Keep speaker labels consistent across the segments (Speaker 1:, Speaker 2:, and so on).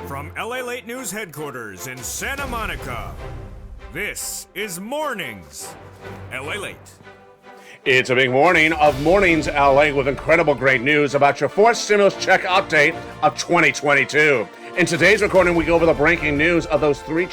Speaker 1: From LALATE News headquarters in Santa Monica, this is Mornings LALATE.
Speaker 2: It's a big morning of Mornings LA with incredible great news about your fourth stimulus check update of 2022. In today's recording, we go over the breaking news of those three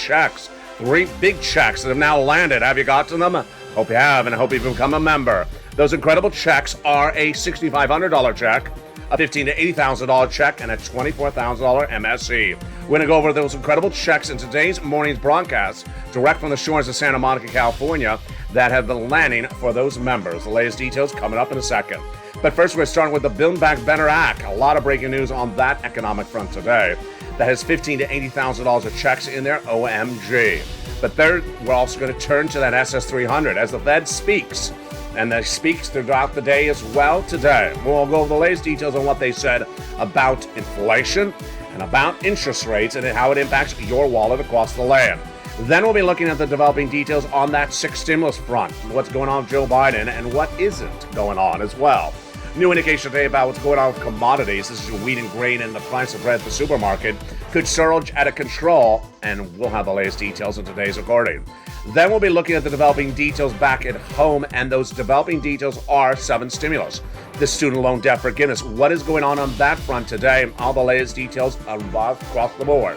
Speaker 2: big checks that have now landed. Have you got to them? Hope you have, and I hope you've become a member. Those incredible checks are a $6,500 check, a $15,000 to $80,000 check, and a $24,000 MSC. We're going to go over those incredible checks in today's morning's broadcast, direct from the shores of Santa Monica, California, that have been landing for those members. The latest details coming up in a second. But first, we're starting with the Build Back Better Act. A lot of breaking news on that economic front today. That has $15,000 to $80,000 of checks in there, OMG. But we're also going to turn to that SS300 as the Fed speaks. And they speaks throughout the day as well today. We'll go over the latest details on what they said about inflation and about interest rates and how it impacts your wallet across the land. Then we'll be looking at the developing details on that sixth stimulus front, what's going on with Joe Biden and what isn't going on as well. New indication today about what's going on with commodities. This is your wheat and grain and the price of bread at the supermarket could surge out of control, and we'll have the latest details in today's recording. Then we'll be looking at the developing details back at home, and those developing details are seven stimulus. The student loan debt forgiveness. What is going on that front today? All the latest details across the board.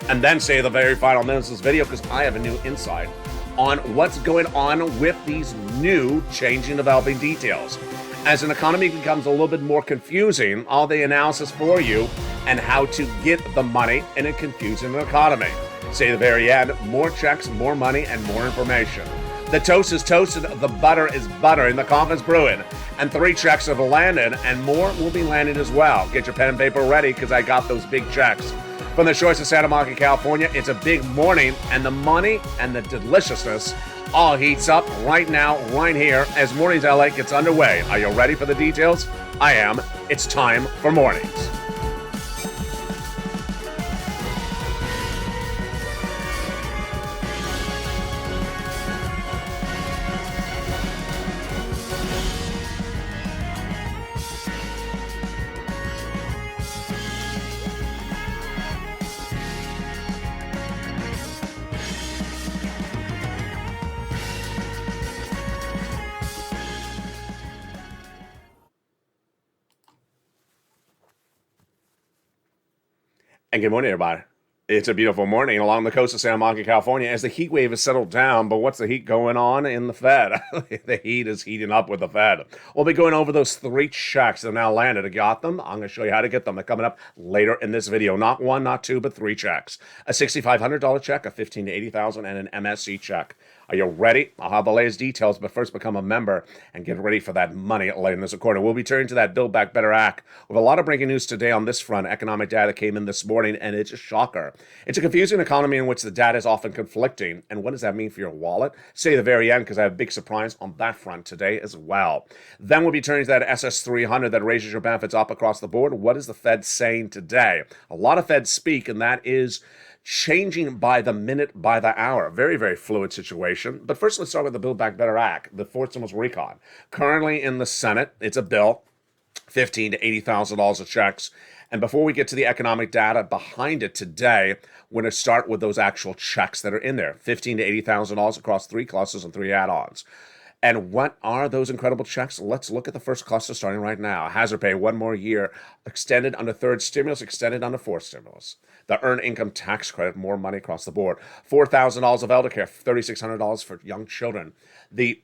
Speaker 2: And then say the very final minutes of this video, because I have a new insight on what's going on with these new changing developing details. As an economy becomes a little bit more confusing, all the analysis for you and how to get the money in a confusing economy. Say the very end, more checks, more money, and more information. The toast is toasted, the butter is buttering, the coffee's brewing, and three checks have landed, and more will be landed as well. Get your pen and paper ready, because I got those big checks. From the shores of Santa Monica, California, it's a big morning, and the money and the deliciousness all heats up right now, right here, as Mornings LA gets underway. Are you ready for the details? I am. It's time for Mornings. And good morning, everybody. It's a beautiful morning along the coast of Santa Monica, California, as the heat wave has settled down. But what's the heat going on in the Fed? The heat is heating up with the Fed. We'll be going over those three checks that have now landed. I got them. I'm going to show you how to get them. They're coming up later in this video. Not one, not two, but three checks. A $6,500 check, a $15,000 to $80,000, and an MSC check. Are you ready? I'll have the latest details, but first become a member and get ready for that money later in this recording. We'll be turning to that Build Back Better Act with a lot of breaking news today on this front. Economic data came in this morning, and it's a shocker. It's a confusing economy in which the data is often conflicting. And what does that mean for your wallet? Say the very end, because I have a big surprise on that front today as well. Then we'll be turning to that SS300 that raises your benefits up across the board. What is the Fed saying today? A lot of Feds speak, and that is changing by the minute, by the hour. Very, very fluid situation. But first, let's start with the Build Back Better Act, the fourth stimulus recon. Currently in the Senate, it's a bill, $15,000 to $80,000 of checks. And before we get to the economic data behind it today, we're going to start with those actual checks that are in there. $15,000 to $80,000 across three clusters and three add-ons. And what are those incredible checks? Let's look at the first cluster starting right now. Hazard pay, 1 more year, extended under third stimulus, extended under fourth stimulus. The earned income tax credit, more money across the board. $4,000 of elder care, $3,600 for young children. The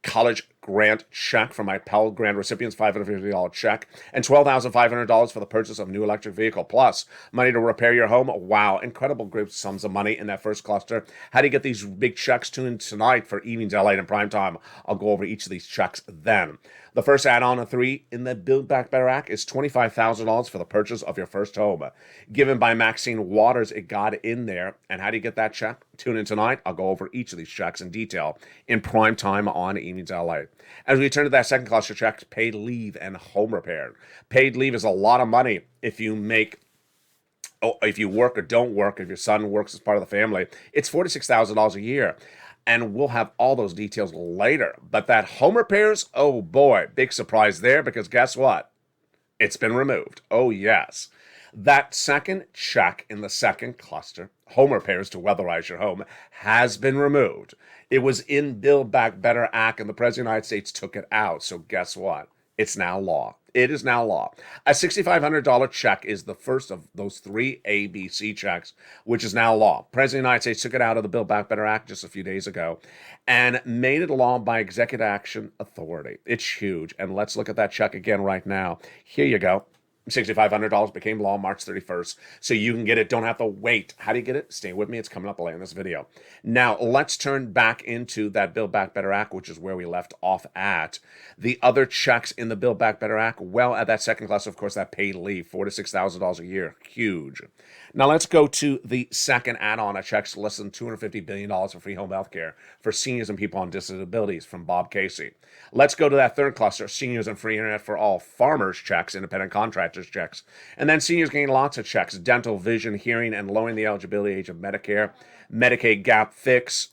Speaker 2: college grant check for my Pell Grant recipients, $550 check, and $12,500 for the purchase of a new electric vehicle, plus money to repair your home. Wow, incredible great sums of money in that first cluster. How do you get these big checks tuned tonight for Evenings LA and Prime Time? I'll go over each of these checks then. The first add-on of three in the Build Back Better Act is $25,000 for the purchase of your first home. Given by Maxine Waters, it got in there. And how do you get that check? Tune in tonight. I'll go over each of these checks in detail in Prime Time on Evenings LA. As we turn to that second cluster checks, paid leave and home repair. Paid leave is a lot of money if you work or don't work, if your son works as part of the family. It's $46,000 a year. And we'll have all those details later. But that home repairs, oh boy, big surprise there, because guess what? It's been removed. Oh, yes. That second check in the second cluster, home repairs to weatherize your home, has been removed. It was in Build Back Better Act, and the President of the United States took it out. So guess what? It's now law. It is now law. A $6,500 check is the first of those three ABC checks, which is now law. President of the United States took it out of the Build Back Better Act just a few days ago and made it law by executive action authority. It's huge. And let's look at that check again right now. Here you go. $6,500 became law March 31st, so you can get it. Don't have to wait. How do you get it? Stay with me. It's coming up later in this video. Now, let's turn back into that Build Back Better Act, which is where we left off at. The other checks in the Build Back Better Act, well, at that second class, of course, that paid leave, $4,000 to $6,000 a year. Huge. Now, let's go to the second add-on. A check's less than $250 billion for free home health care for seniors and people on disabilities from Bob Casey. Let's go to that third cluster, seniors and free internet for all, farmers checks, independent contractors checks. And then seniors gain lots of checks, dental, vision, hearing, and lowering the eligibility age of Medicare, Medicaid gap fix,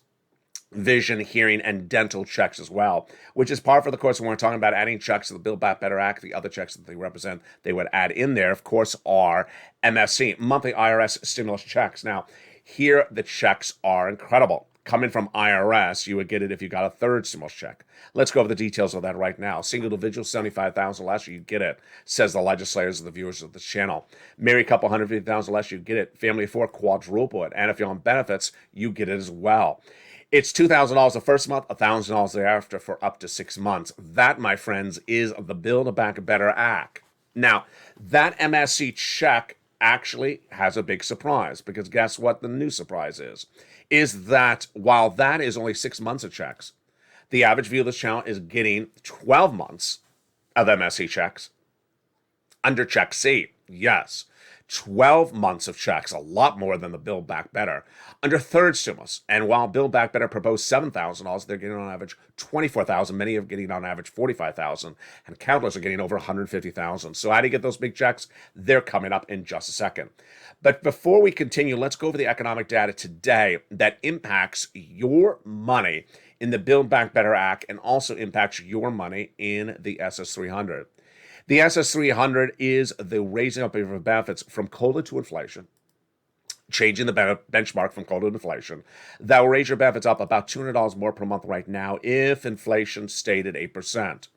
Speaker 2: vision, hearing, and dental checks as well, which is par for the course when we're talking about adding checks to the Build Back Better Act. The other checks that they represent, they would add in there, of course, are MSC, monthly IRS stimulus checks. Now, here the checks are incredible. Coming from IRS, you would get it if you got a third stimulus check. Let's go over the details of that right now. Single individual, $75,000 less, you get it, says the legislators and the viewers of this channel. Married couple, $150,000 less, you get it. Family of four, quadruple it. And if you're on benefits, you get it as well. It's $2,000 the first month, $1,000 thereafter for up to 6 months. That, my friends, is the Build Back Better Act. Now, that MSC check actually has a big surprise, because guess what the new surprise is that while that is only 6 months of checks, the average viewer of this channel is getting 12 months of MSC checks under Check C. Yes, 12 months of checks, a lot more than the Build Back Better, under third stimulus. And while Build Back Better proposed $7,000, they're getting on average $24,000. Many are getting on average $45,000, and countless are getting over $150,000. So how do you get those big checks? They're coming up in just a second. But before we continue, let's go over the economic data today that impacts your money in the Build Back Better Act and also impacts your money in the SS300. The SS300 is the raising up of your benefits from COLA to inflation, changing the benchmark from COLA to inflation. That will raise your benefits up about $200 more per month right now if inflation stayed at 8%.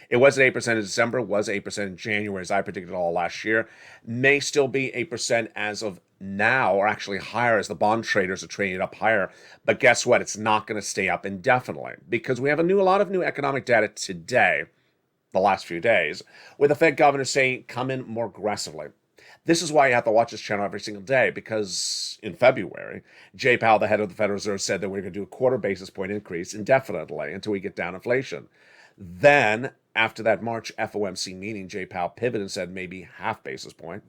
Speaker 2: It was at 8% in December, was 8% in January, as I predicted all last year. May still be 8% as of now, or actually higher as the bond traders are trading it up higher. But guess what? It's not going to stay up indefinitely, because we have a lot of new economic data today, the last few days, with the Fed governor saying come in more aggressively. This is why you have to watch this channel every single day, because in February, Jay Powell, the head of the Federal Reserve, said that we're going to do a quarter basis point increase indefinitely until we get down inflation. Then, after that March FOMC meeting, Jay Powell pivoted and said maybe half basis point.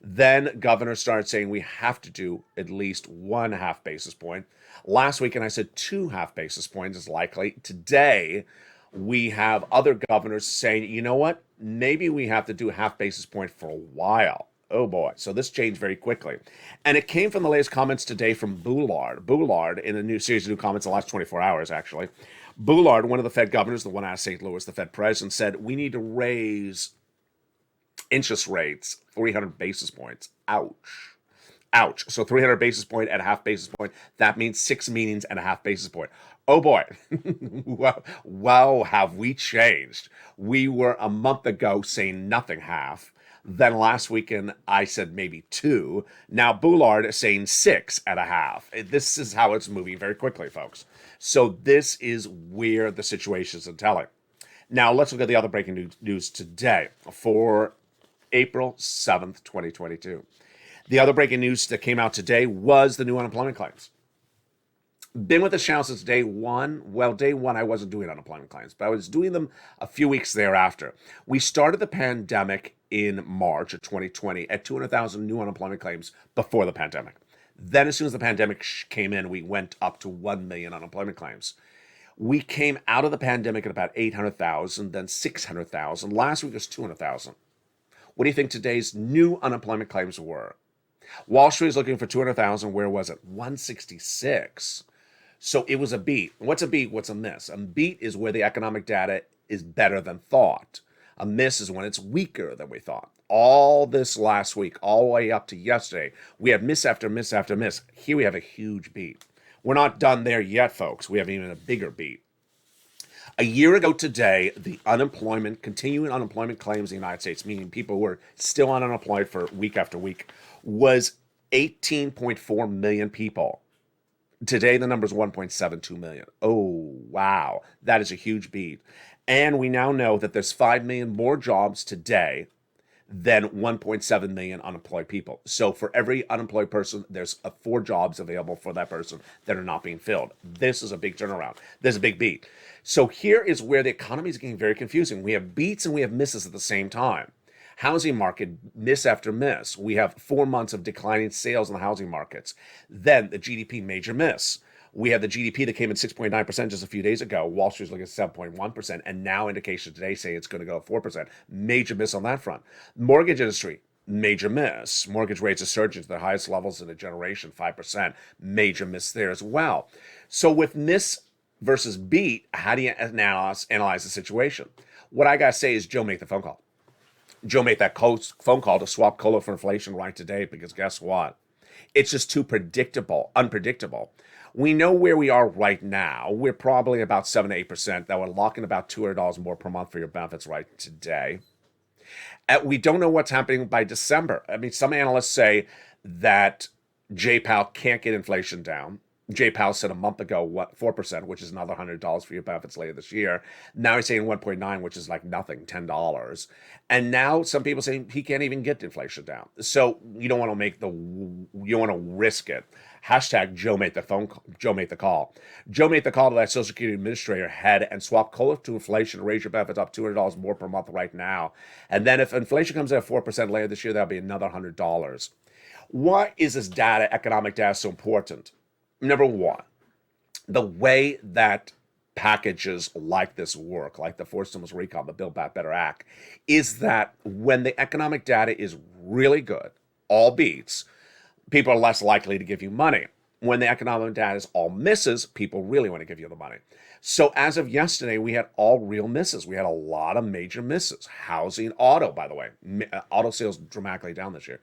Speaker 2: Then governors started saying we have to do at least 1/2 basis point. Last week, and I said 2/2 basis points is likely. Today, we have other governors saying, you know what, maybe we have to do 1/2 basis point for a while. Oh boy. So this changed very quickly. And it came from the latest comments today from Boulard. Boulard, in a new series of new comments in the last 24 hours, actually. Boulard, one of the Fed governors, the one out of St. Louis, the Fed president, said we need to raise interest rates 300 basis points. Ouch. Ouch. So 300 basis point at 1/2 basis point, that means 6 meetings and 1/2 basis point. Oh boy. Wow, have we changed. We were a month ago saying nothing half. Then last weekend, I said maybe 2. Now Boulard is saying 6 at 1/2. This is how it's moving very quickly, folks. So this is where the situation is telling. Now let's look at the other breaking news today for April 7th, 2022. The other breaking news that came out today was the new unemployment claims. Been with the channel since day one. Well, day one, I wasn't doing unemployment claims, but I was doing them a few weeks thereafter. We started the pandemic in March of 2020 at 200,000 new unemployment claims before the pandemic. Then as soon as the pandemic came in, we went up to 1 million unemployment claims. We came out of the pandemic at about 800,000, then 600,000. Last week was 200,000. What do you think today's new unemployment claims were? Wall Street is looking for 200,000. Where was it? 166. So it was a beat. What's a beat? What's a miss? A beat is where the economic data is better than thought. A miss is when it's weaker than we thought. All this last week, all the way up to yesterday, we have miss after miss after miss. Here we have a huge beat. We're not done there yet, folks. We have even a bigger beat. A year ago today, the continuing unemployment claims in the United States, meaning people who are still unemployed for week after week, was 18.4 million people. Today, the number is 1.72 million. Oh, wow. That is a huge beat. And we now know that there's 5 million more jobs today than 1.7 million unemployed people. So for every unemployed person, there's 4 jobs available for that person that are not being filled. This is a big turnaround. There's a big beat. So here is where the economy is getting very confusing. We have beats and we have misses at the same time. Housing market, miss after miss. We have 4 months of declining sales in the housing markets. Then the GDP, major miss. We had the GDP that came in 6.9% just a few days ago. Wall Street's looking at 7.1%, and now indications today say it's going to go 4%. Major miss on that front. Mortgage industry, major miss. Mortgage rates are surging to their highest levels in a generation, 5%. Major miss there as well. So with miss versus beat, how do you analyze the situation? What I got to say is Joe, make the phone call. Joe made that phone call to swap COLA for inflation right today because guess what? It's just too unpredictable. We know where we are right now. We're probably about 7 to 8%. That would lock in about $200 more per month for your benefits right today. We don't know what's happening by December. I mean, some analysts say that Jay Powell can't get inflation down. Jay Powell said a month ago, 4%, which is another $100 for your benefits later this year. Now he's saying 1.9, which is like nothing, $10. And now some people saying he can't even get inflation down. So you don't want to risk it. Hashtag Joe made the call. Joe made the call to that Social Security administrator head and swap COLA to inflation, raise your benefits up $200 more per month right now. And then if inflation comes in at 4% later this year, that'll be another $100. Why is this economic data so important? Number one, the way that packages like this work, like the forced stimulus recall, the Build Back Better Act, is that when the economic data is really good, all beats, people are less likely to give you money. When the economic data is all misses, people really want to give you the money. So as of yesterday, we had all real misses. We had a lot of major misses. Housing, auto, by the way. Auto sales dramatically down this year.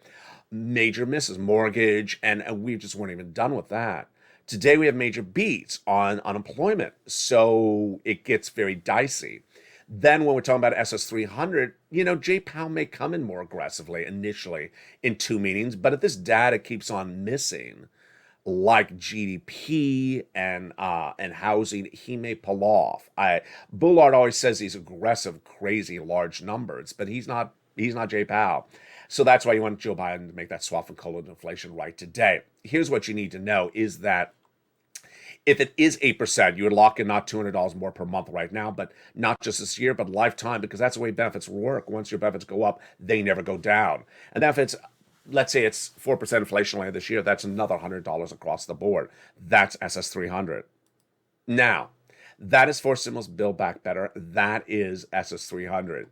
Speaker 2: Major misses, mortgage, and we just weren't even done with that. Today we have major beats on unemployment, so it gets very dicey. Then when we're talking about SS300, Jay Powell may come in more aggressively initially in 2 meetings, but if this data keeps on missing, like GDP and housing, he may pull off. Bullard always says he's aggressive, crazy, large numbers, but he's not Jay Powell. So that's why you want Joe Biden to make that swap from COLA to inflation right today. Here's what you need to know is that if it is 8%, you would lock in not $200 more per month right now, but not just this year, but lifetime, because that's the way benefits work. Once your benefits go up, they never go down. And if it's, let's say it's 4% inflation later this year, that's another $100 across the board. That's SS300. Now, that is for stimulus Build Back Better. That is SS300.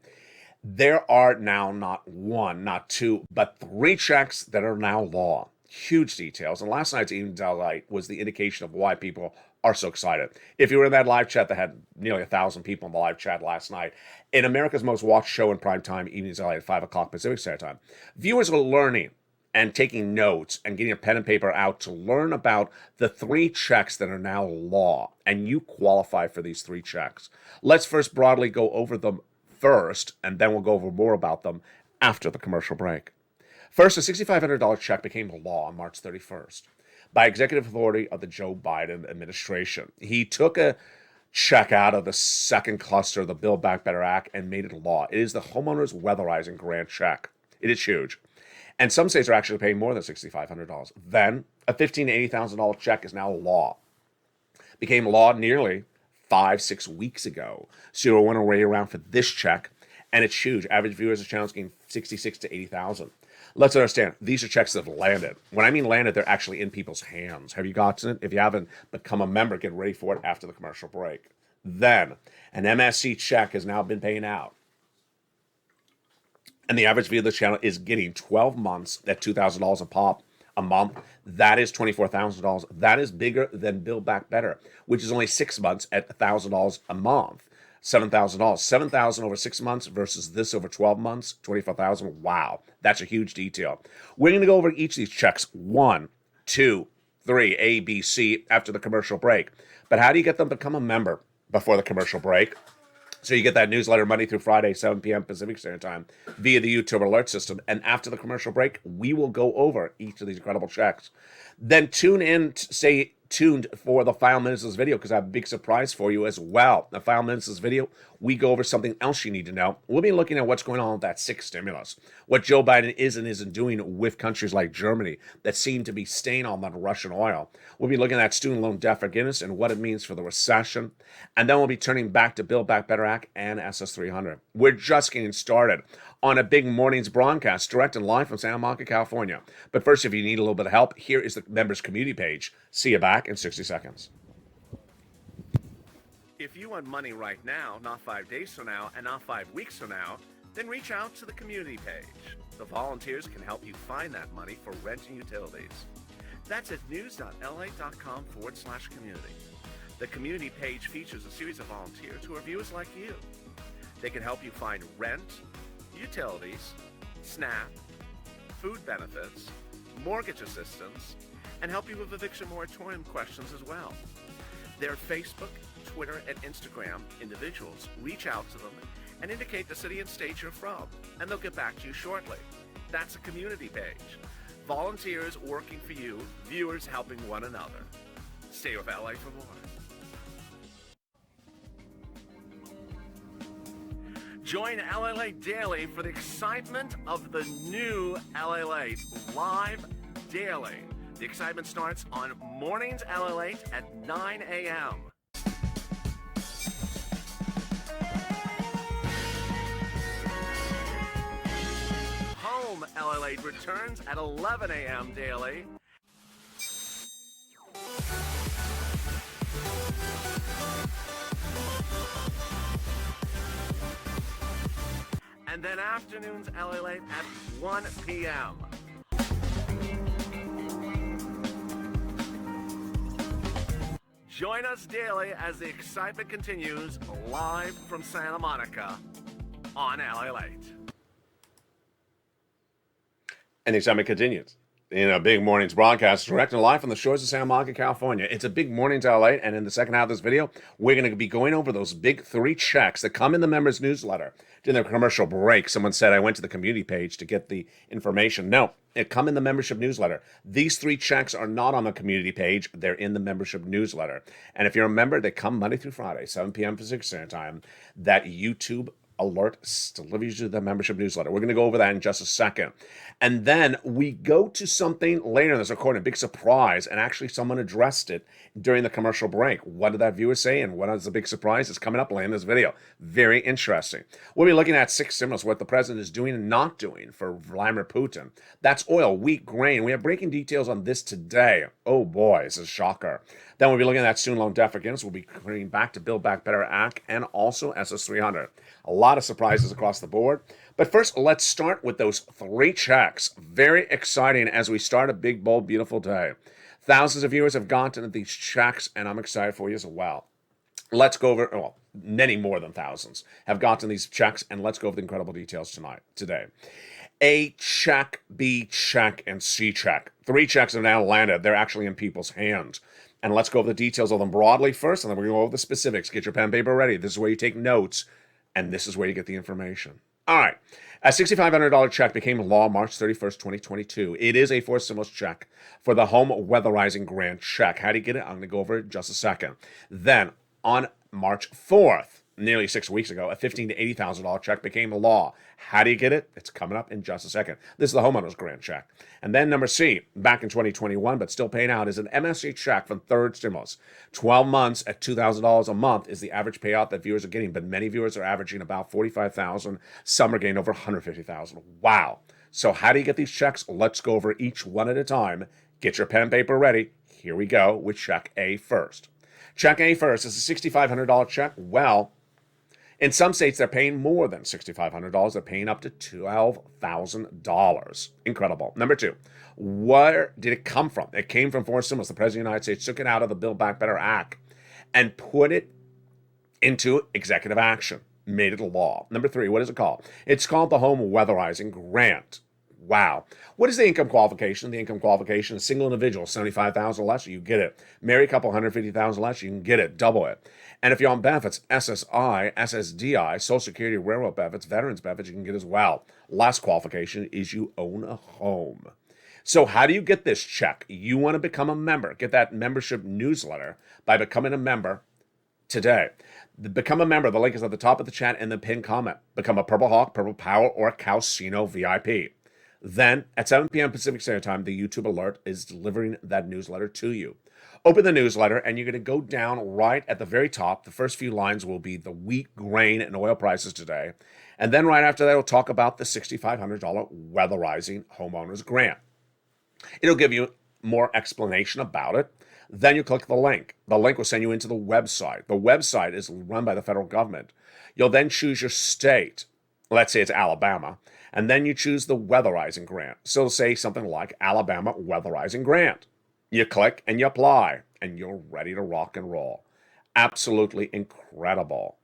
Speaker 2: There are now not 1, not 2, but 3 checks that are now law. Huge details. And last night's Evening Delight was the indication of why people are so excited. If you were in that live chat that had nearly 1,000 people in the live chat last night, in America's most watched show in prime time, Evening Delight at 5 o'clock Pacific Standard Time, viewers are learning and taking notes and getting a pen and paper out to learn about the 3 checks that are now law. And you qualify for these 3 checks. Let's first broadly go over them first, and then we'll go over more about them after the commercial break. First, a $6,500 check became law on March 31st by executive authority of the Joe Biden administration. He took a check out of the second cluster of the Build Back Better Act and made it law. It is the homeowners weatherizing grant check. It is huge. And some states are actually paying more than $6,500. Then, a $15,000 to $80,000 check is now law. Became law nearly 5-6 weeks ago. So you'll want to wait around for this check, and it's huge. Average viewers of channels getting 66 to 80,000. Let's understand, these are checks that have landed. When I mean landed, they're actually in people's hands. Have you gotten it? If you haven't, become a member. Get ready for it after the commercial break. Then, an MSC check has now been paying out. And the average viewer of the channel is getting 12 months at $2,000 a pop a month. That is $24,000. That is bigger than Build Back Better, which is only 6 months at $1,000 a month. $7,000. 7,000 over 6 months versus this over 12 months, 24,000. Wow, that's a huge detail. We're going to go over each of these checks, 1, 2, 3, A, B, C, after the commercial break. But how do you get them to become a member before the commercial break? So you get that newsletter Monday through Friday, 7 p.m. Pacific Standard Time via the YouTube alert system. And after the commercial break, we will go over each of these incredible checks. Then tune in, stay tuned for the Final Minutes of this video because I have a big surprise for you as well. The Final Minutes of this video, we go over something else you need to know. We'll be looking at what's going on with that sixth stimulus, what Joe Biden is and isn't doing with countries like Germany that seem to be staying on that Russian oil. We'll be looking at student loan debt forgiveness and what it means for the recession. And then we'll be turning back to Build Back Better Act and SS300. We're just getting started on a big morning's broadcast, direct and live from Santa Monica, California. But first, if you need a little bit of help, here is the members community page. See you back in 60 seconds.
Speaker 3: If you want money right now, not 5 days from now, and not 5 weeks from now, then reach out to the community page. The volunteers can help you find that money for rent and utilities. That's at news.la.com/community. The community page features a series of volunteers who are viewers like you. They can help you find rent, utilities, SNAP, food benefits, mortgage assistance, and help you with eviction moratorium questions as well. Their Facebook, Twitter, and Instagram individuals reach out to them and indicate the city and state you're from, and they'll get back to you shortly. That's a community page. Volunteers working for you, viewers helping one another. Stay with LA for more. Join LALATE Daily for the excitement of the new LALATE live daily. The excitement starts on Mornings LALATE at 9 a.m. Home LALATE returns at 11 a.m. daily. And then afternoons LALATE at 1 p.m. Join us daily as the excitement continues live from Santa Monica on LALATE.
Speaker 2: And the excitement continues in a big morning's broadcast, direct and live from the shores of Santa Monica, California. It's a big morning to LA, and in the second half of this video, we're going to be going over those big 3 checks that come in the members' newsletter. During the commercial break, someone said I went to the community page to get the information. No, it come in the membership newsletter. These 3 checks are not on the community page. They're in the membership newsletter. And if you're a member, they come Monday through Friday, 7 p.m. Pacific Standard Time. That YouTube alert delivers you the membership newsletter. We're going to go over that in just a second. And then we go to something later in this recording, a big surprise, and actually someone addressed it during the commercial break. What did that viewer say, and what is the big surprise? It's coming up later in this video. Very interesting. We'll be looking at 6 stimulus, what the president is doing and not doing for Vladimir Putin. That's oil, wheat, grain. We have breaking details on this today. Oh boy, this is a shocker. Then we'll be looking at that student loan debt forgiveness. We'll be bringing back to Build Back Better Act and also SS300. A lot of surprises across the board. But first, let's start with those 3 checks. Very exciting as we start a big, bold, beautiful day. Thousands of viewers have gotten these checks, and I'm excited for you as well. Let's go over, well, many more than thousands have gotten these checks, and let's go over the incredible details today. A check, B check, and C check. 3 checks have now landed. They're actually in people's hands. And let's go over the details of them broadly first, and then we're going to go over the specifics. Get your pen and paper ready. This is where you take notes, and this is where you get the information. All right. A $6,500 check became law March 31st, 2022. It is a forced stimulus check for the home weatherizing grant check. How do you get it? I'm going to go over it in just a second. Then, on March 4th, nearly 6 weeks ago, a $15,000 to $80,000 check became law. How do you get it? It's coming up in just a second. This is the homeowner's grant check. And then number C, back in 2021, but still paying out, is an MSC check from third stimulus. 12 months at $2,000 a month is the average payout that viewers are getting, but many viewers are averaging about $45,000. Some are getting over $150,000. Wow. So how do you get these checks? Let's go over each one at a time. Get your pen and paper ready. Here we go with check A first. Check A first is a $6,500 check. Well, in some states, they're paying more than $6,500. They're paying up to $12,000. Incredible. Number 2, where did it come from? It came from forced stimulus. The President of the United States took it out of the Build Back Better Act and put it into executive action, made it a law. Number 3, what is it called? It's called the Home Weatherizing Grant. Wow. What is the income qualification? The income qualification is single individual, 75,000 less, you get it. Married couple, 150,000 less, you can get it, double it. And if you're on benefits, SSI, SSDI, Social Security, railroad benefits, veterans benefits, you can get as well. Last qualification is you own a home. So how do you get this check? You want to become a member. Get that membership newsletter by becoming a member today. Become a member. The link is at the top of the chat and the pinned comment. Become a Purple Hawk, Purple Power, or a Calcino VIP. Then, at 7 p.m. Pacific Standard Time, the YouTube alert is delivering that newsletter to you. Open the newsletter, and you're going to go down right at the very top. The first few lines will be the wheat, grain, and oil prices today. And then right after that, we'll talk about the $6,500 weatherizing homeowners grant. It'll give you more explanation about it. Then you click the link. The link will send you into the website. The website is run by the federal government. You'll then choose your state. Let's say it's Alabama. And then you choose the weatherizing grant. So it'll say something like Alabama weatherizing grant. You click and you apply, and you're ready to rock and roll. Absolutely incredible.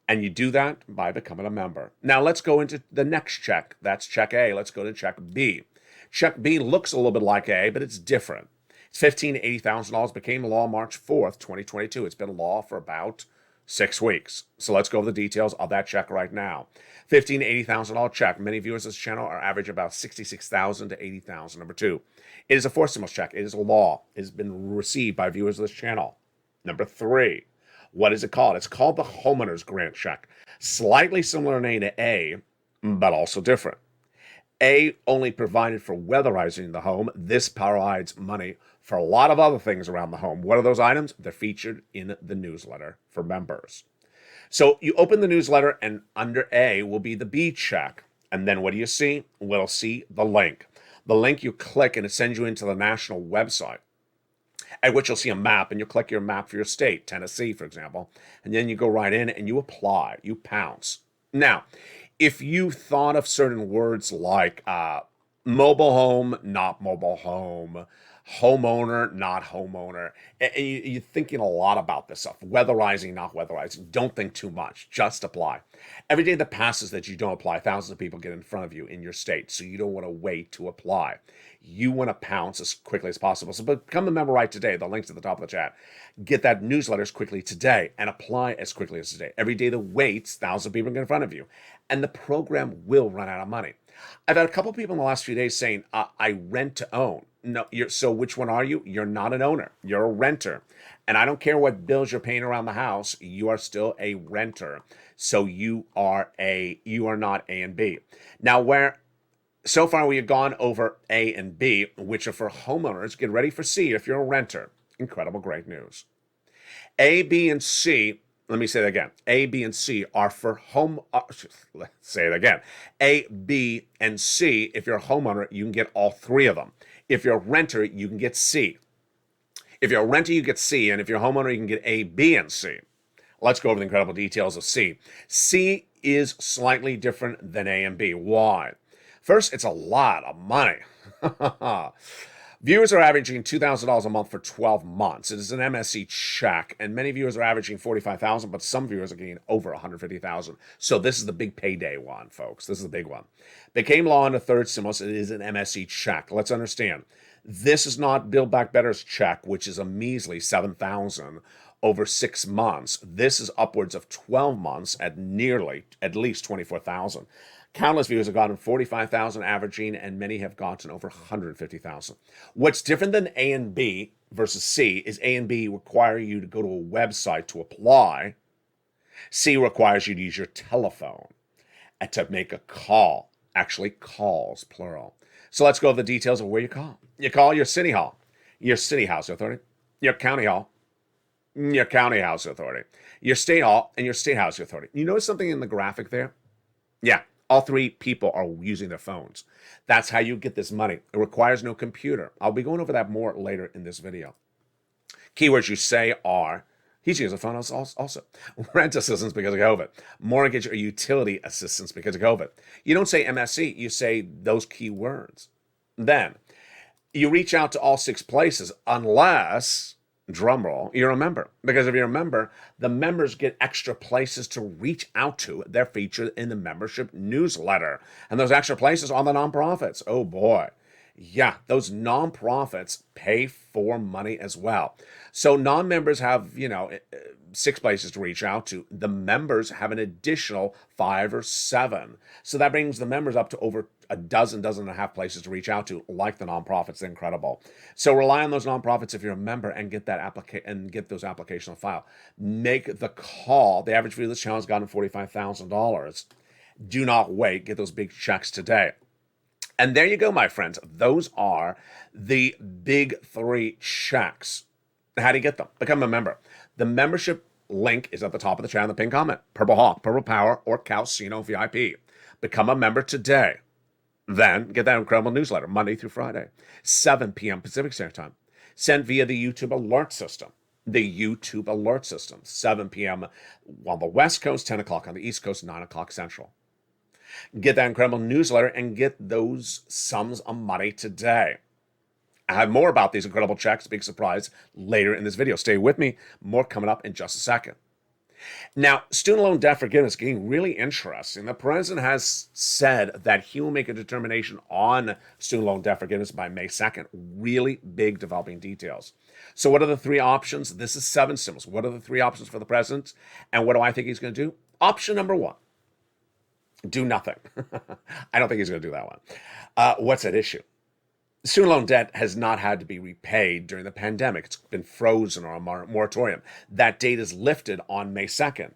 Speaker 2: And you do that by becoming a member. Now let's go into the next check. That's check A. Let's go to check B. Check B looks a little bit like A, but it's different. It's $15,000 to $80,000. Became law March 4th, 2022. It's been law for about 6 weeks. So let's go over the details of that check right now. $15,000 to $80,000 check. Many viewers of this channel are average about $66,000 to $80,000. Number 2, it is a forced stimulus check. It is a law. It has been received by viewers of this channel. Number 3, what is it called? It's called the homeowners grant check. Slightly similar name to A, but also different. A only provided for weatherizing the home. This provides money for a lot of other things around the home. What are those items? They're featured in the newsletter for members. So you open the newsletter, and under A will be the B check. And then what do you see? We'll see the link. The link you click, and it sends you into the national website, at which you'll see a map, and you'll click your map for your state, Tennessee, for example. And then you go right in and you apply. You pounce. Now, if you thought of certain words like mobile home, not mobile home, homeowner, not homeowner, and you're thinking a lot about this stuff, weatherizing, not weatherizing, don't think too much. Just apply. Every day that passes that you don't apply, thousands of people get in front of you in your state, so you don't want to wait to apply. You want to pounce as quickly as possible. So become a member right today. The link's at the top of the chat. Get that newsletter as quickly today and apply as quickly as today. Every day that waits, thousands of people get in front of you, and the program will run out of money. I've had a couple of people in the last few days saying, I rent to own. No, so which one are you? You're not an owner. You're a renter. And I don't care what bills you're paying around the house. You are still a renter. So you are not A and B. Now, so far we have gone over A and B, which are for homeowners. Get ready for C if you're a renter. Incredible, great news. A, B, and C. Let me say that again. A, B, and C are for home. Let's say it again. A, B, and C. If you're a homeowner, you can get all 3 of them. If you're a renter, you can get C. If you're a renter, you get C. And if you're a homeowner, you can get A, B, and C. Let's go over the incredible details of C. C is slightly different than A and B. Why? First, it's a lot of money. Viewers are averaging $2,000 a month for 12 months. It is an MSC check, and many viewers are averaging $45,000, but some viewers are getting over $150,000. So this is the big payday one, folks. This is the big one. Became law in the third stimulus. It is an MSC check. Let's understand. This is not Build Back Better's check, which is a measly $7,000 over 6 months. This is upwards of 12 months at least $24,000. Countless viewers have gotten 45,000 averaging, and many have gotten over 150,000. What's different than A and B versus C is A and B require you to go to a website to apply. C requires you to use your telephone and to make a call. Actually, calls, plural. So let's go over the details of where you call. You call your city hall, your city house authority, your county hall, your county house authority, your state hall, and your state house authority. You notice something in the graphic there? Yeah. All 3 people are using their phones. That's how you get this money. It requires no computer. I'll be going over that more later in this video. Keywords you say are, he's using a phone also. Rent assistance because of COVID. Mortgage or utility assistance because of COVID. You don't say MSC, you say those keywords. Then, you reach out to all 6 places unless drum roll, you're a member. Because if you're a member, the members get extra places to reach out to. They're featured in the membership newsletter. And those extra places are the nonprofits. Oh boy. Yeah, those nonprofits pay for money as well. So non-members have, 6 places to reach out to. The members have an additional 5 or 7. So that brings the members up to over a dozen and a half places to reach out to, like the nonprofits. They're incredible. So rely on those nonprofits if you're a member and get that and get those applications on file. Make the call. The average fee of this channel has gotten $45,000. Do not wait. Get those big checks today. And there you go, my friends. Those are the big 3 checks. How do you get them? Become a member. The membership link is at the top of the channel, the pinned comment. Purple Hawk, Purple Power, or Calcino VIP. Become a member today. Then get that incredible newsletter Monday through Friday, 7 p.m. Pacific Standard Time. Sent via the YouTube alert system. The YouTube alert system, 7 p.m. on the West Coast, 10 o'clock on the East Coast, 9 o'clock Central. Get that incredible newsletter and get those sums of money today. I have more about these incredible checks, big surprise, later in this video. Stay with me. More coming up in just a second. Now, student loan debt forgiveness is getting really interesting. The president has said that he will make a determination on student loan debt forgiveness by May 2nd. Really big developing details. So what are the 3 options? This is 7 stimulus. What are the 3 options for the president? And what do I think he's going to do? Option number 1. Do nothing. I don't think he's going to do that one. What's at issue? Student loan debt has not had to be repaid during the pandemic. It's been frozen or a moratorium. That date is lifted on May 2nd.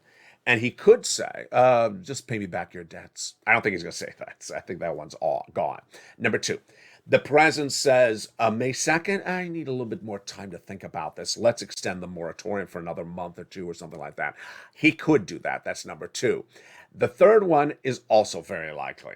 Speaker 2: And he could say, just pay me back your debts. I don't think he's going to say that. So I think that one's all gone. Number 2, the president says, May 2nd, I need a little bit more time to think about this. Let's extend the moratorium for another month or 2 or something like that. He could do that. That's number 2. The third one is also very likely.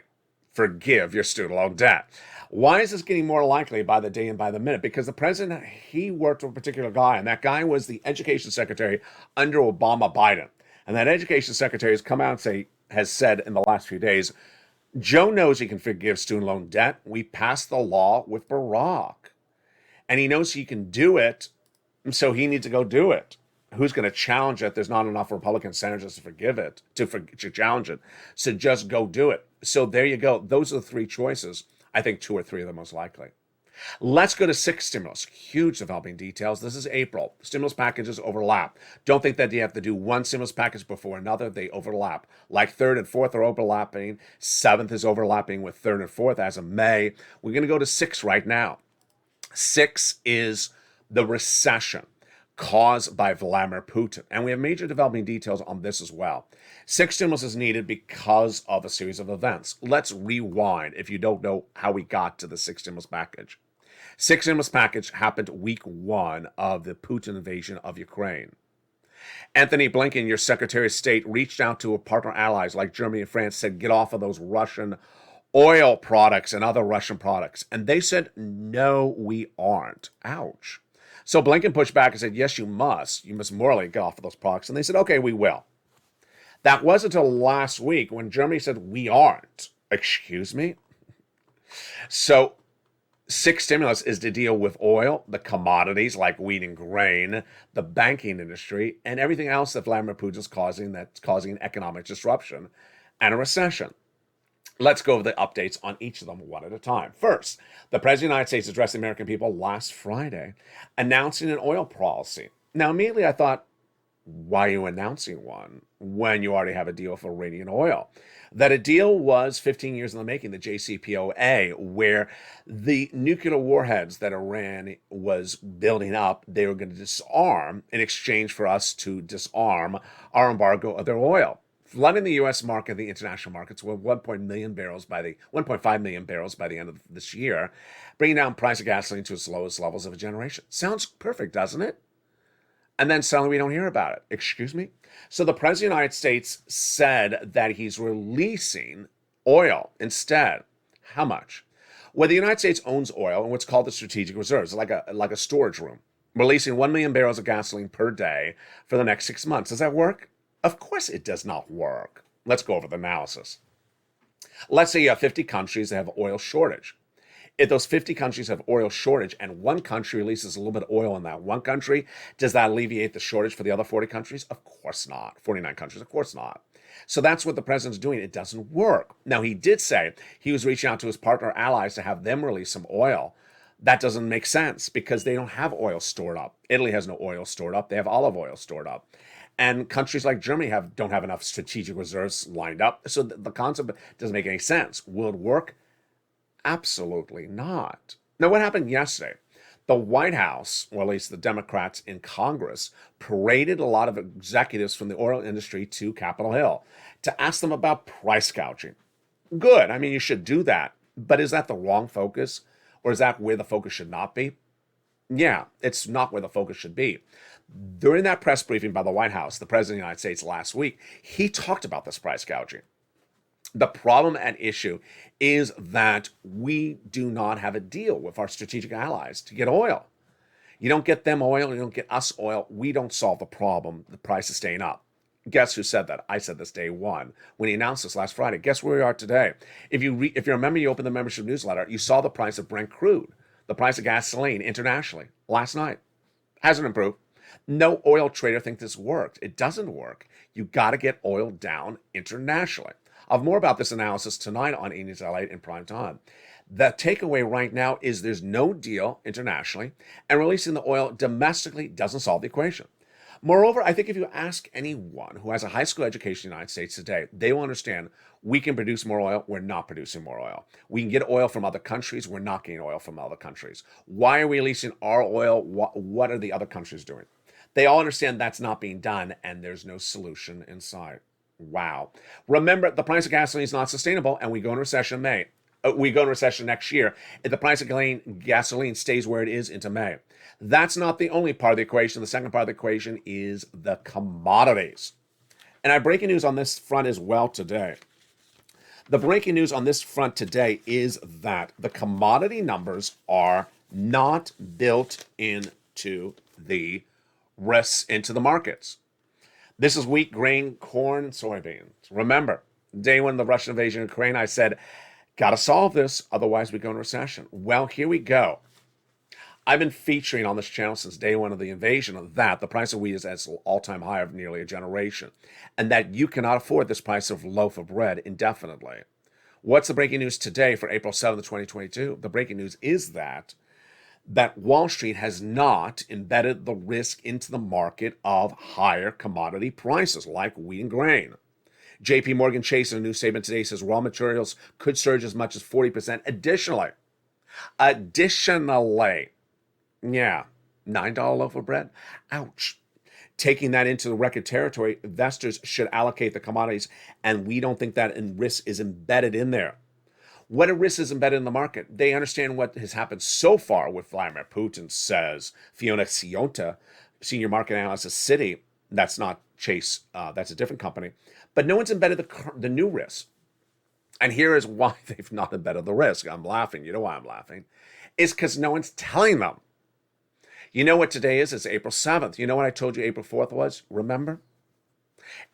Speaker 2: Forgive your student loan debt. Why is this getting more likely by the day and by the minute? Because the president, he worked with a particular guy, and that guy was the education secretary under Obama Biden. And that education secretary has come out and has said in the last few days, Joe knows he can forgive student loan debt. We passed the law with Barack. And he knows he can do it, so he needs to go do it. Who's going to challenge it? There's not enough Republican senators to forgive it, to challenge it. So just go do it. So there you go. Those are the 3 choices. I think 2 or 3 are the most likely. Let's go to 6 stimulus. Huge developing details. This is April. Stimulus packages overlap. Don't think that you have to do one stimulus package before another. They overlap. Like 3rd and 4th are overlapping. 7th is overlapping with 3rd and 4th as of May. We're going to go to 6 right now. 6 is the recession caused by Vladimir Putin. And we have major developing details on this as well. 6 stimulus is needed because of a series of events. Let's rewind if you don't know how we got to the 6 stimulus package. 6 stimulus package happened week 1 of the Putin invasion of Ukraine. Anthony Blinken, your Secretary of State, reached out to partner allies like Germany and France, said, get off of those Russian oil products and other Russian products. And they said, no, we aren't. Ouch. So Blinken pushed back and said, yes, you must. You must morally get off of those products. And they said, okay, we will. That wasn't until last week when Germany said, we aren't. Excuse me? So 6 stimulus is to deal with oil, the commodities like wheat and grain, the banking industry, and everything else that Vladimir Putin's causing that's causing economic disruption and a recession. Let's go over the updates on each of them one at a time. First, the President of the United States addressed the American people last Friday, announcing an oil policy. Now, immediately I thought, why are you announcing one when you already have a deal for Iranian oil? That a deal was 15 years in the making, the JCPOA, where the nuclear warheads that Iran was building up, they were going to disarm in exchange for us to disarm our embargo of their oil. Flooding the U.S. market, the international markets, with 1.5 million barrels by the end of this year, bringing down price of gasoline to its lowest levels of a generation. Sounds perfect, doesn't it? And then suddenly we don't hear about it. Excuse me? So the President of the United States said that he's releasing oil instead. How much? Well, the United States owns oil in what's called the strategic reserves, like a storage room, releasing 1 million barrels of gasoline per day for the next 6 months. Does that work? Of course it does not work. Let's go over the analysis. Let's say you have 50 countries that have oil shortage. If those 50 countries have oil shortage and one country releases a little bit of oil in that one country, does that alleviate the shortage for the other 40 countries? Of course not. 49 countries, of course not. So that's what the president's doing. It doesn't work. Now, he did say he was reaching out to his partner allies to have them release some oil. That doesn't make sense because they don't have oil stored up. Italy has no oil stored up. They have olive oil stored up. And countries like Germany don't have enough strategic reserves lined up. So the concept doesn't make any sense. Will it work? Absolutely not. Now, what happened yesterday? The White House, or at least the Democrats in Congress, paraded a lot of executives from the oil industry to Capitol Hill to ask them about price gouging. Good. I mean, you should do that. But is that the wrong focus? Or is that where the focus should not be? Yeah, it's not where the focus should be. During that press briefing by the White House, the President of the United States last week, he talked about this price gouging. The problem at issue is that we do not have a deal with our strategic allies to get oil. You don't get them oil, you don't get us oil. We don't solve the problem. The price is staying up. Guess who said that? I said this day one when he announced this last Friday. Guess where we are today? If you remember, you opened the membership newsletter, you saw the price of Brent crude, the price of gasoline internationally last night. Hasn't improved. No oil trader thinks this worked. It doesn't work. You got to get oil down internationally. I'll have more about this analysis tonight on Evenings LALATE in prime time. The takeaway right now is there's no deal internationally, and releasing the oil domestically doesn't solve the equation. Moreover, I think if you ask anyone who has a high school education in the United States today, they will understand we can produce more oil. We're not producing more oil. We can get oil from other countries. We're not getting oil from other countries. Why are we releasing our oil? What are the other countries doing? They all understand that's not being done, and there's no solution in sight. Wow. Remember, the price of gasoline is not sustainable, and we go into recession in May. We go into recession next year if the price of gasoline stays where it is into May. That's not the only part of the equation. The second part of the equation is the commodities. And I have breaking news on this front as well today. The breaking news on this front today is that the commodity numbers are not built into the risks into the markets. This is wheat, grain, corn, and soybeans. Remember, day one of the Russian invasion of Ukraine, I said, got to solve this, otherwise we go into recession. Well, here we go. I've been featuring on this channel since day one of the invasion that the price of wheat is at its all-time high of nearly a generation, and that you cannot afford this price of loaf of bread indefinitely. What's the breaking news today for April 7th, 2022? The breaking news is that Wall Street has not embedded the risk into the market of higher commodity prices like wheat and grain. JP Morgan Chase in a new statement today says raw materials could surge as much as 40%. Additionally, yeah, $9 loaf of bread. Ouch. Taking that into the record territory, investors should allocate the commodities, and we don't think that risk is embedded in there. What a risk is embedded in the market. They understand what has happened so far with Vladimir Putin, says Fiona Sionta, senior market analyst at Citi. That's not Chase. That's a different company. But no one's embedded the new risk. And here is why they've not embedded the risk. I'm laughing. You know why I'm laughing? It's because no one's telling them. You know what today is? It's April 7th. You know what I told you April 4th was? Remember?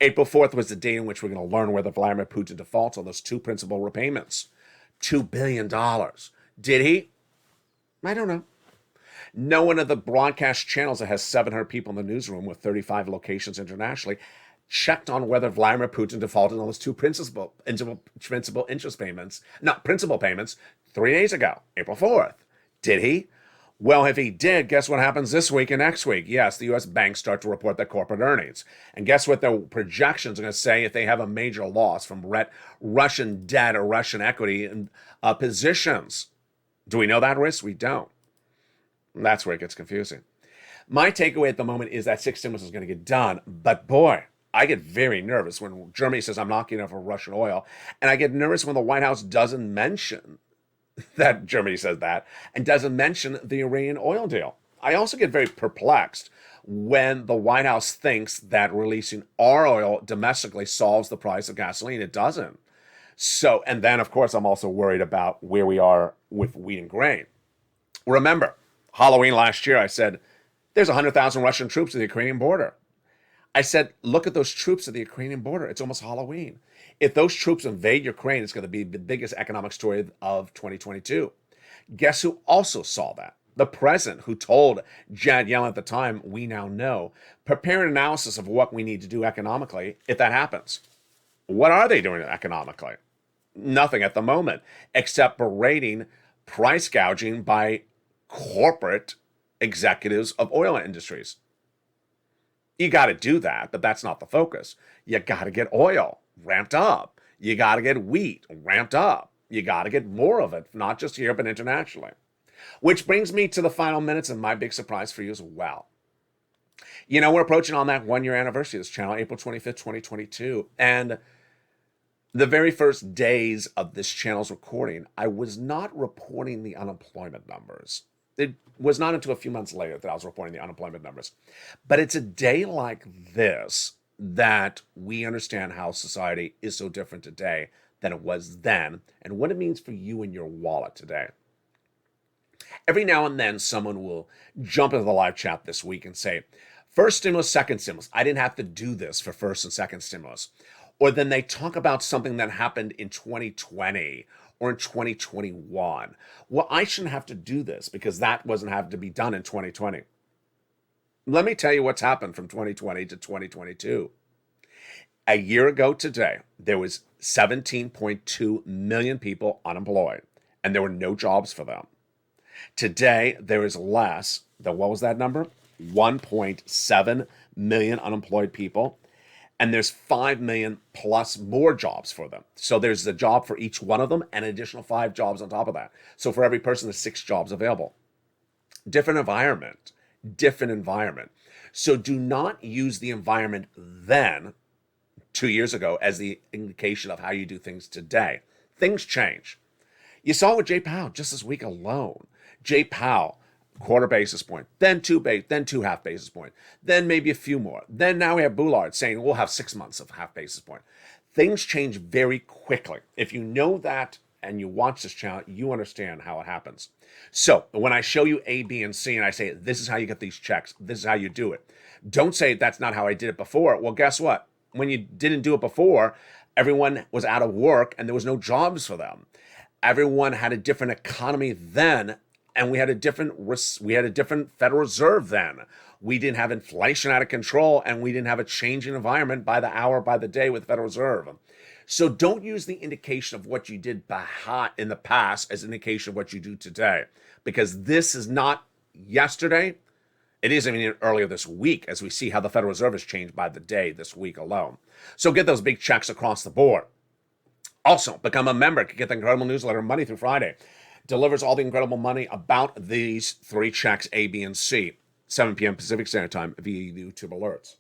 Speaker 2: April 4th was the day in which we're going to learn whether Vladimir Putin defaults on those two principal repayments. $2 billion. Did he? I don't know. No one of the broadcast channels that has 700 people in the newsroom with 35 locations internationally checked on whether Vladimir Putin defaulted on those two principal interest payments, not principal payments, 3 days ago, April 4th. Did he? Well, if he did, guess what happens this week and next week? Yes, the U.S. banks start to report their corporate earnings. And guess what the projections are going to say if they have a major loss from Russian debt or Russian equity in positions? Do we know that risk? We don't. That's where it gets confusing. My takeaway at the moment is that 6 stimulus is going to get done. But boy, I get very nervous when Germany says I'm not getting enough of Russian oil. And I get nervous when the White House doesn't mention that Germany says that and doesn't mention the Iranian oil deal. I also get very perplexed when the White House thinks that releasing our oil domestically solves the price of gasoline. It doesn't. So, and then of course, I'm also worried about where we are with wheat and grain. Remember, Halloween last year, I said, there's 100,000 Russian troops at the Ukrainian border. I said, look at those troops at the Ukrainian border. It's almost Halloween. If those troops invade Ukraine, it's going to be the biggest economic story of 2022. Guess who also saw that? The president, who told Janet Yellen at the time, we now know, prepare an analysis of what we need to do economically if that happens. What are they doing economically? Nothing at the moment, except berating price gouging by corporate executives of oil industries. You got to do that, but that's not the focus. You got to get oil ramped up. You got to get wheat ramped up. You got to get more of it, not just here, but internationally. Which brings me to the final minutes and my big surprise for you as well. You know, we're approaching on that 1 year anniversary of this channel, April 25th, 2022. And the very first days of this channel's recording, I was not reporting the unemployment numbers. It was not until a few months later that I was reporting the unemployment numbers. But it's a day like this that we understand how society is so different today than it was then, and what it means for you and your wallet today. Every now and then, someone will jump into the live chat this week and say, first stimulus, second stimulus. I didn't have to do this for first and second stimulus. Or then they talk about something that happened in 2020 or in 2021. Well, I shouldn't have to do this because that wasn't having to be done in 2020. Let me tell you what's happened from 2020 to 2022. A year ago today, there was 17.2 million people unemployed, and there were no jobs for them. Today, there is less than, what was that number? 1.7 million unemployed people, and there's 5 million plus more jobs for them. So there's a job for each one of them and an additional 5 jobs on top of that. So for every person, there's 6 jobs available. Different environment. So do not use the environment then, 2 years ago, as the indication of how you do things today. Things change. You saw it with Jay Powell just this week alone. Jay Powell, quarter basis point, then 2 half basis point, then maybe a few more. Then now we have Boulard saying we'll have 6 months of half basis point. Things change very quickly. If you know that and you watch this channel, you understand how it happens. So when I show you A, B, and C, and I say, this is how you get these checks, this is how you do it. Don't say that's not how I did it before. Well, guess what? When you didn't do it before, everyone was out of work and there was no jobs for them. Everyone had a different economy then, and we had a different Federal Reserve then. We didn't have inflation out of control, and we didn't have a changing environment by the hour, by the day with the Federal Reserve. So don't use the indication of what you did in the past as an indication of what you do today, because this is not yesterday. It is even earlier this week, as we see how the Federal Reserve has changed by the day this week alone. So get those big checks across the board. Also, become a member to get the incredible newsletter Money Through Friday. Delivers all the incredible money about these 3 checks, A, B, and C, 7 p.m. Pacific Standard Time via YouTube alerts.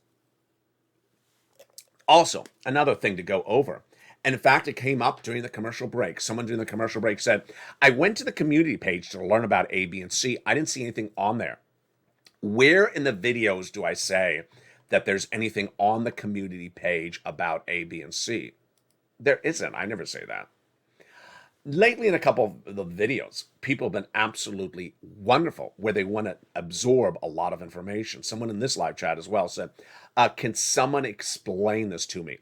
Speaker 2: Also, another thing to go over. And in fact, it came up during the commercial break. Someone during the commercial break said, I went to the community page to learn about A, B, and C. I didn't see anything on there. Where in the videos do I say that there's anything on the community page about A, B, and C? There isn't. I never say that. Lately, in a couple of the videos, people have been absolutely wonderful where they want to absorb a lot of information. Someone in this live chat as well said, can someone explain this to me?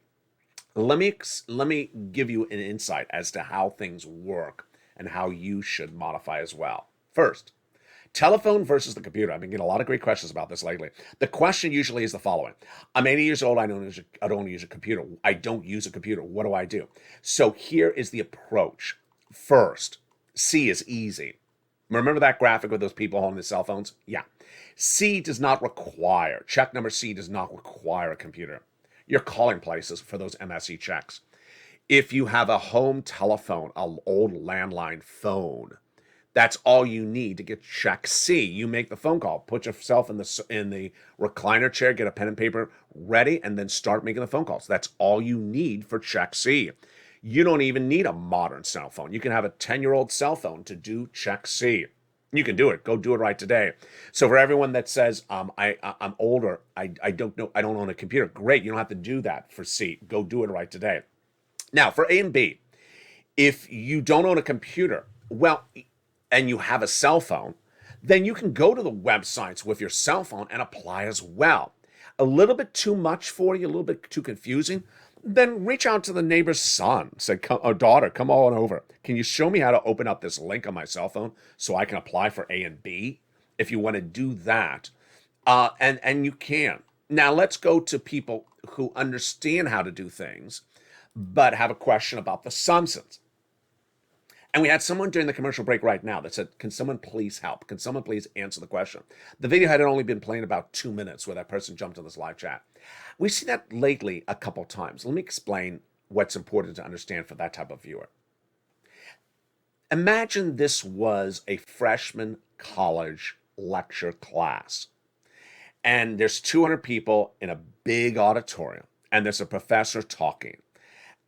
Speaker 2: Let me give you an insight as to how things work and how you should modify as well. First, telephone versus the computer. I've been getting a lot of great questions about this lately. The question usually is the following. I'm 80 years old. I don't use a computer. I don't use a computer. What do I do? So here is the approach. First, C is easy. Remember that graphic with those people holding their cell phones? Yeah. C does not require, check number C does not require a computer. You're calling places for those MSE checks. If you have a home telephone, an old landline phone, that's all you need to get check C. You make the phone call, put yourself in the recliner chair, get a pen and paper ready, and then start making the phone calls. That's all you need for check C. You don't even need a modern cell phone. You can have a 10-year-old cell phone to do check C. You can do it. Go do it right today. So for everyone that says, I'm older, I don't know, I don't own a computer. Great, you don't have to do that for C. Go do it right today. Now, for A and B, if you don't own a computer, well, and you have a cell phone, then you can go to the websites with your cell phone and apply as well. A little bit too much for you, a little bit too confusing. then reach out to the neighbor's son, say, or daughter, come on over. Can you show me how to open up this link on my cell phone so I can apply for A and B? If you want to do that, and you can. Now let's go to people who understand how to do things, but have a question about the substance. And we had someone during the commercial break right now that said, can someone please help? Can someone please answer the question? The video had only been playing about 2 minutes where that person jumped in this live chat. We see that lately a couple times. Let me explain what's important to understand for that type of viewer. Imagine this was a freshman college lecture class. And there's 200 people in a big auditorium, and there's a professor talking.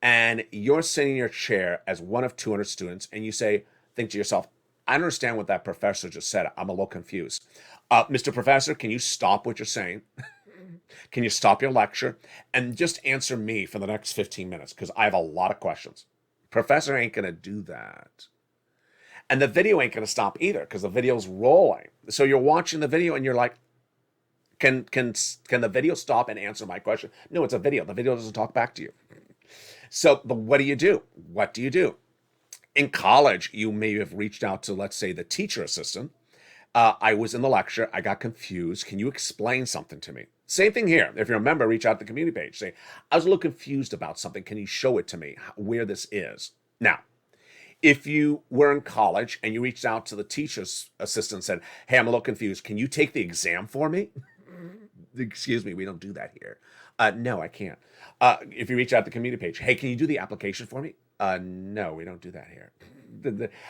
Speaker 2: And you're sitting in your chair as one of 200 students, and you think to yourself, I understand what that professor just said. I'm a little confused. Mr. Professor, can you stop what you're saying? Can you stop your lecture and just answer me for the next 15 minutes? Because I have a lot of questions. Professor ain't going to do that. And the video ain't going to stop either because the video's rolling. So you're watching the video and you're like, can the video stop and answer my question? No, it's a video. The video doesn't talk back to you. So, but what do you do? What do you do? In college, you may have reached out to, let's say, the teacher assistant. I was in the lecture. I got confused. Can you explain something to me? Same thing here. If you remember, reach out to the community page. Say, I was a little confused about something. Can you show it to me where this is? Now, if you were in college and you reached out to the teacher's assistant and said, hey, I'm a little confused. Can you take the exam for me? Excuse me, we don't do that here. No, I can't. If you reach out to the community page, hey, can you do the application for me? No, we don't do that here.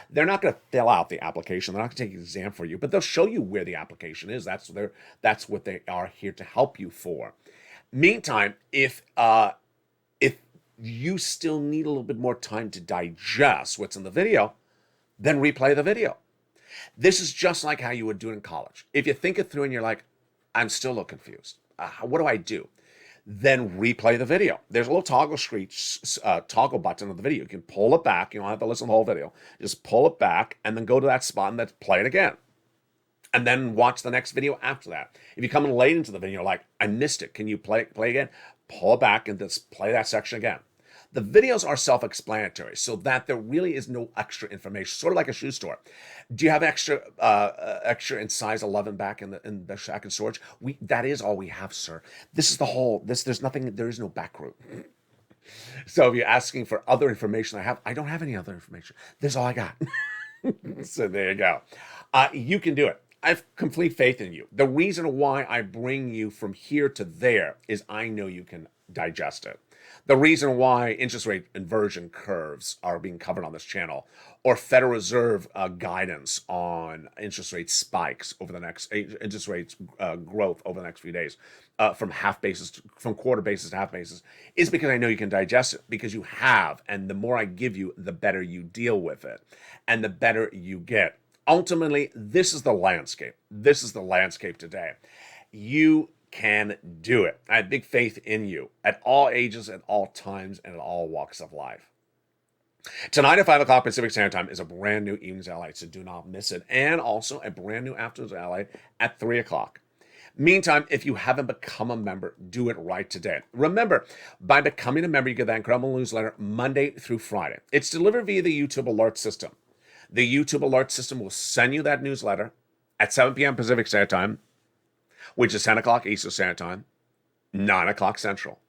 Speaker 2: They're not going to fill out the application. They're not going to take an exam for you, but they'll show you where the application is. That's what they are here to help you for. Meantime, if you still need a little bit more time to digest what's in the video, then replay the video. This is just like how you would do it in college. If you think it through and you're like, I'm still a little confused. What do I do? Then replay the video. There's a little toggle button on the video. You can pull it back. You don't have to listen to the whole video. Just pull it back and then go to that spot and then play it again. And then watch the next video after that. If you come in late into the video, you're like, I missed it. Can you play again? Pull it back and just play that section again. The videos are self-explanatory so that there really is no extra information, sort of like a shoe store. Do you have extra in size 11 back in the shack and storage? That is all we have, sir. This is the whole, there's nothing, there is no back room. So if you're asking for other information I don't have any other information. This is all I got. So there you go. You can do it. I have complete faith in you. The reason why I bring you from here to there is I know you can digest it. The reason why interest rate inversion curves are being covered on this channel, or Federal Reserve guidance on interest rate spikes over the next interest rates growth over the next few days, from quarter basis to half basis, is because I know you can digest it, because you have, and the more I give you, the better you deal with it, and the better you get. Ultimately, this is the landscape. This is the landscape today. You can do it. I have big faith in you at all ages, at all times, and at all walks of life. Tonight at 5 o'clock Pacific Standard Time is a brand new Evenings LALATE, so do not miss it. And also a brand new Afternoons LALATE at 3 o'clock. Meantime, if you haven't become a member, do it right today. Remember, by becoming a member, you get that incredible newsletter Monday through Friday. It's delivered via the YouTube alert system. The YouTube alert system will send you that newsletter at 7 p.m. Pacific Standard Time, which is 10 o'clock Eastern Standard Time, 9 o'clock Central.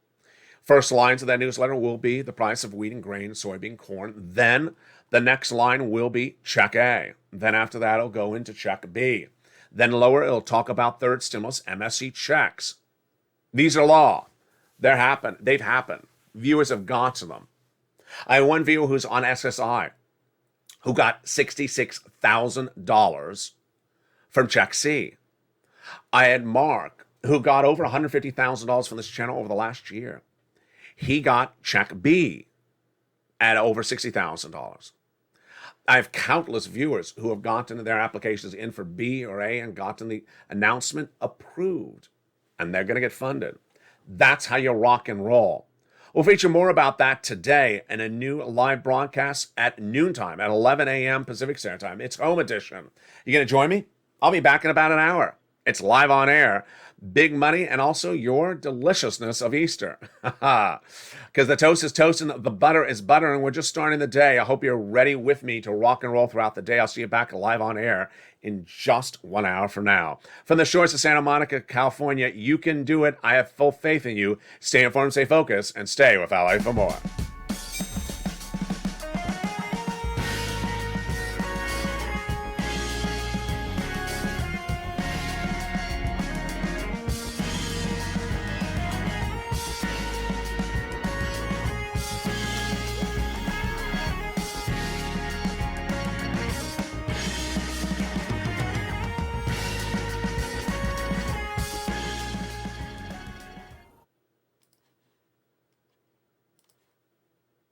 Speaker 2: First lines of that newsletter will be the price of wheat and grain, soybean, corn. Then the next line will be check A. Then after that, it'll go into check B. Then lower, it'll talk about third stimulus, MSC checks. These are law. They've happened. Viewers have got to them. I have one viewer who's on SSI who got $66,000 from check C. I had Mark, who got over $150,000 from this channel over the last year. He got check B at over $60,000. I have countless viewers who have gotten their applications in for B or A and gotten the announcement approved, and they're going to get funded. That's how you rock and roll. We'll feature more about that today in a new live broadcast at noontime at 11 a.m. Pacific Standard Time. It's Home Edition. You going to join me? I'll be back in about an hour. It's live on air big money, and also your deliciousness of Easter. Because the toast is toast and the butter is butter, and we're just starting the day. I hope you're ready with me to rock and roll throughout the day. I'll see you back live on air in just 1 hour from now. From the shores of Santa Monica, California, you can do it. I have full faith in you. Stay informed, stay focused, and stay with LA for more.